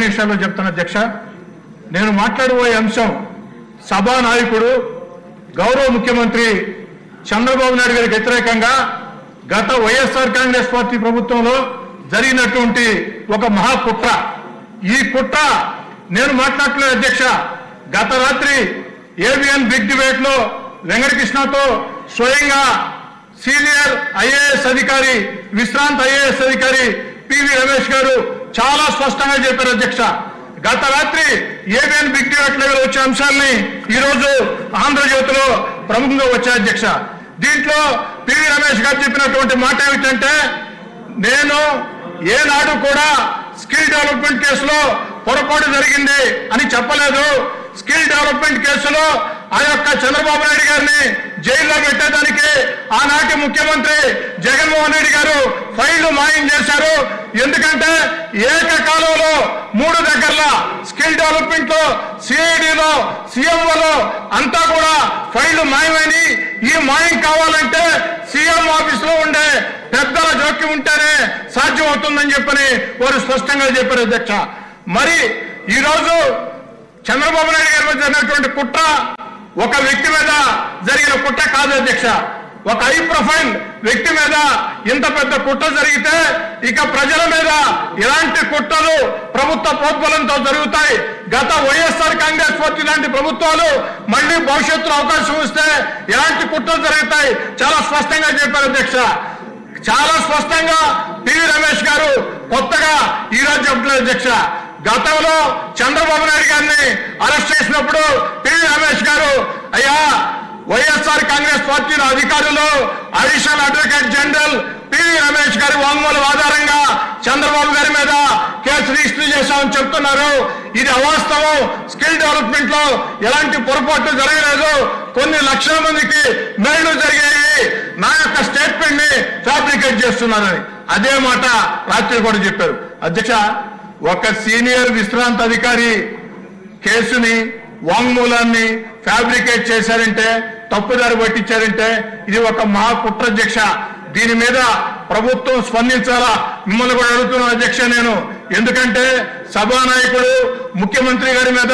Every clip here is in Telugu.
నిమిషాల్లో చెప్తాను అధ్యక్ష. నేను మాట్లాడబోయే అంశం సభానాయకుడు గౌరవ ముఖ్యమంత్రి చంద్రబాబు నాయుడు గారికి వ్యతిరేకంగా గత వైఎస్ఆర్ కాంగ్రెస్ పార్టీ ప్రభుత్వంలో జరిగినటువంటి ఒక మహాకుట్ర. ఈ కుట్ర నేను మాట్లాడలేదు అధ్యక్ష. గత రాత్రి ఏబిఎన్ బిగ్ డిబేట్ లో వెంకటకృష్ణతో స్వయంగా సీనియర్ ఐఏఎస్ అధికారి, విశ్రాంత ఐఏఎస్ అధికారి పివి రమేష్ గారు చాలా స్పష్టంగా చెప్పారు అధ్యక్ష. గత రాత్రి ఏబిఎన్ బిగ్ డిబేట్ లో వచ్చే అంశాలని ఈరోజు ఆంధ్రజ్యోతిలో ప్రముఖంగా వచ్చాయి అధ్యక్ష. దీంట్లో పివి రమేష్ గారు చెప్పినటువంటి మాట ఏమిటంటే, నేను ఏనాడు కూడా స్కిల్ డెవలప్మెంట్ కేసులో పొరపాటు జరిగింది అని చెప్పలేదు. స్కిల్ డెవలప్మెంట్ కేసులో ఆ యొక్క చంద్రబాబు నాయుడు గారిని జైల్లో పెట్టేదానికి ఆనాటి ముఖ్యమంత్రి జగన్మోహన్ రెడ్డి గారు ఫైళ్లు మాయం చేశారు. ఎందుకంటే ఏకకాలంలో 3 దగ్గరల స్కిల్ డెవలప్మెంట్ లో, సిఐడిలో, సీఎంఓలో అంతా కూడా ఫైళ్లు మాయమని, ఈ మాయం కావాలంటే సీఎం ఆఫీస్ లో ఉండే పెద్దల జోక్యం ఉంటేనే సాధ్యం అవుతుందని చెప్పని వారు స్పష్టంగా చెప్పారు అధ్యక్ష. మరి ఈరోజు చంద్రబాబు నాయుడు గారి మీద జరిగినటువంటి కుట్ర ఒక వ్యక్తి మీద జరిగిన కుట్ర కాదు అధ్యక్ష. ఒక హై ప్రొఫైల్ వ్యక్తి మీద ఇంత పెద్ద కుట్ర జరిగితే ఇక ప్రజల మీద ఇలాంటి కుట్రలు ప్రభుత్వ ప్రోద్బలంతో జరుగుతాయి. గత వైఎస్ఆర్ కాంగ్రెస్ పార్టీ లాంటి ప్రభుత్వాలు మళ్లీ భవిష్యత్తులో అవకాశం వస్తే ఇలాంటి కుట్రలు జరుగుతాయి చాలా స్పష్టంగా చెప్పారు అధ్యక్ష. చాలా స్పష్టంగా పివి రమేష్ గారు కొత్తగా ఈరోజు చెప్తున్నారు అధ్యక్ష. గతంలో చంద్రబాబు నాయుడు గారిని అరెస్ట్ చేసినప్పుడు పివి రమేష్ గారు, అయ్యా వైఎస్ఆర్ కాంగ్రెస్ పార్టీలో అధికారులు additional advocate general PV Ramesh గారి వాంగ్మూలం ఆధారంగా చంద్రబాబు గారి మీద కేసు రిజిస్టర్ చేశామని చెప్తున్నారు. ఇది అవాస్తవం. స్కిల్ డెవలప్మెంట్ లో ఎలాంటి పొరపాట్లు జరగలేదు. కొన్ని లక్షల మందికి మేళ్లు జరిగాయి. నా యొక్క స్టేట్మెంట్ ని ఫ్యాబ్రికేట్ చేస్తున్నారని అదే మాట రాత్రి కూడా చెప్పారు అధ్యక్ష. ఒక సీనియర్ విశ్రాంత అధికారి కేసుని, వాంగ్మూలాన్ని ఫ్యాబ్రికేట్ చేశారంటే, తప్పుదారి పట్టించారంటే ఇది ఒక మహాకుట్ర అధ్యక్ష. దీని మీద ప్రభుత్వం స్పందించాలా మిమ్మల్ని కూడా అడుగుతున్నాను అధ్యక్ష నేను. ఎందుకంటే సభానాయకుడు ముఖ్యమంత్రి గారి మీద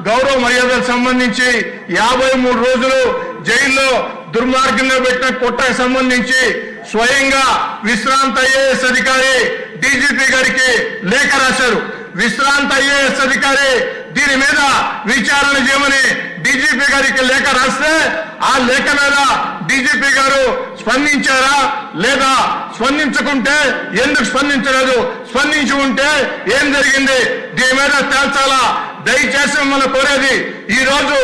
గౌరవ మర్యాదలకు సంబంధించి 53 రోజులు జైల్లో దుర్మార్గంగా పెట్టిన కుట్రకు సంబంధించి స్వయంగా విశ్రాంత ఐఏఎస్ అధికారి డీజీపీ గారికి లేఖ రాశారు. విశ్రాంత ఐఏఎస్ అధికారి దీని మీద విచారణ చేయమని డీజీపీ గారికి లేఖ రాస్తే ఆ లేఖ మీద డీజీపీ గారు స్పందించారా లేదా, స్పందించుకుంటే ఎందుకు స్పందించలేదు, స్పందించి ఉంటే ఏం జరిగింది, దీని మీద తేల్చాలా. దయచేసి మిమ్మల్ని కోరేది, ఈ రోజు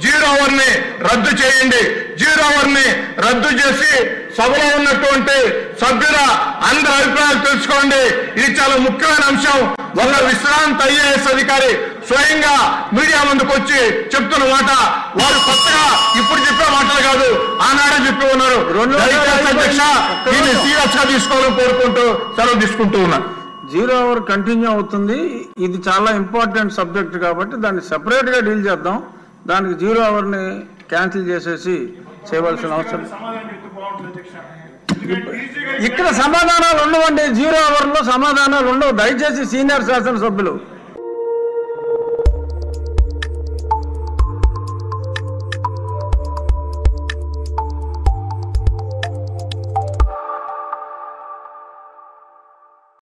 0 అవర్ ని రద్దు చేయండి. 0 అవర్ ని రద్దు చేసి సభలో ఉన్నటువంటి సభ్యుల అందరి అభిప్రాయాలు తెలుసుకోండి. ఇది చాలా ముఖ్యమైన అంశం. ఒక విశ్రాంత ఐఏఎస్ అధికారి స్వయంగా మీడియా ముందుకు వచ్చి చెప్తున్న మాట వారు కొత్తగా ఇప్పుడు చెప్పే మాటలు కాదు, ఆనాడే చెప్పి ఉన్నారు. అధ్యక్ష దీన్ని సీరియస్ గా తీసుకోవాలని కోరుకుంటూ సెలవు తీసుకుంటూ ఉన్నారు. 0 అవర్ కంటిన్యూ అవుతుంది. ఇది చాలా ఇంపార్టెంట్ సబ్జెక్ట్ కాబట్టి దాన్ని సెపరేట్ గా డీల్ చేద్దాం. దానికి 0 అవర్ ని క్యాన్సిల్ చేసేసి చేయవలసిన అవసరం. ఇక్కడ సమాధానాలు ఉండవండి. 0 అవర్ లో సమాధానాలు ఉండవు. దయచేసి సీనియర్ శాసనసభ్యులు